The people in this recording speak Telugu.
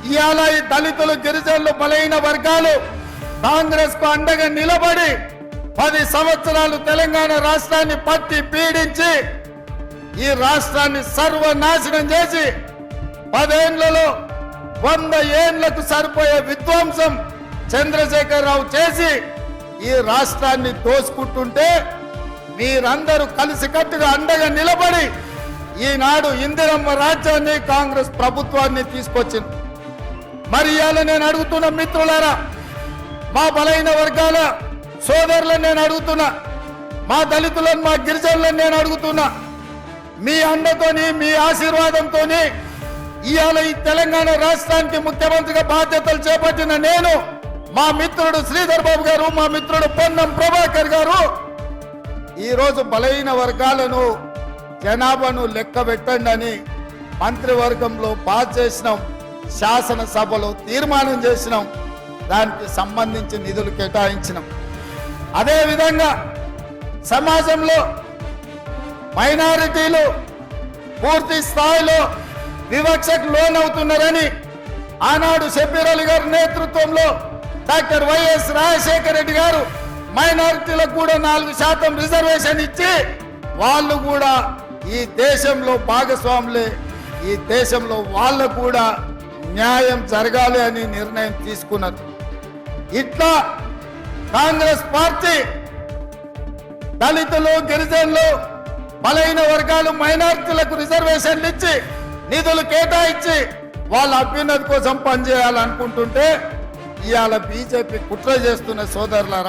ఇవాళ ఈ దళితులు గిరిజనులు బలైన వర్గాలు కాంగ్రెస్ కు అండగా నిలబడి 10 సంవత్సరాలు తెలంగాణ రాష్ట్రాన్ని పట్టి పీడించి ఈ రాష్ట్రాన్ని సర్వనాశనం చేసి 10 ఏళ్లలో 100 ఏళ్లకు సరిపోయే విధ్వంసం చంద్రశేఖరరావు చేసి ఈ రాష్ట్రాన్ని దోసుకుంటుంటే మీరందరూ కలిసికట్టుగా అండగా నిలబడి ఈనాడు ఇందిరమ్మ రాజ్యాన్ని కాంగ్రెస్ ప్రభుత్వాన్ని తీసుకొచ్చింది. మరి ఇవాళ నేను అడుగుతున్న మిత్రులారా, మా బలైన వర్గాల సోదరులను నేను అడుగుతున్నా, మా దళితులను మా గిరిజనులను నేను అడుగుతున్నా, మీ అండతోని మీ ఆశీర్వాదంతోని ఇవాళ ఈ తెలంగాణ రాష్ట్రానికి ముఖ్యమంత్రిగా బాధ్యతలు చేపట్టిన నేను, మా మిత్రుడు శ్రీధర్ బాబు గారు, మా మిత్రుడు పొన్నం ప్రభాకర్ గారు ఈరోజు బలైన వర్గాలను జనాభాను లెక్క పెట్టండి అని మంత్రివర్గంలో పాస్ చేసినాం, శాసనసభలో తీర్మానం చేసినాం, దానికి సంబంధించి నిధులు కేటాయించినాం. అదేవిధంగా సమాజంలో మైనారిటీలు పూర్తి స్థాయిలో వివక్షకు లోనవుతున్నారని ఆనాడు షబ్బీర్ అలీ గారి నేతృత్వంలో డాక్టర్ వైఎస్ రాజశేఖర రెడ్డి గారు మైనారిటీలకు కూడా 4% రిజర్వేషన్ ఇచ్చి వాళ్ళు కూడా ఈ దేశంలో భాగస్వాములే, ఈ దేశంలో వాళ్ళకు కూడా న్యాయం జరగాలి అని నిర్ణయం తీసుకున్నారు. ఇట్లా కాంగ్రెస్ పార్టీ దళితులు గిరిజనులు బలైన వర్గాలు మైనారిటీలకు రిజర్వేషన్లు ఇచ్చి నిధులు కేటాయించి వాళ్ళ అభ్యున్నతి కోసం పనిచేయాలనుకుంటుంటే ఇవాళ బీజేపీ కుట్ర చేస్తున్న సోదరులారా,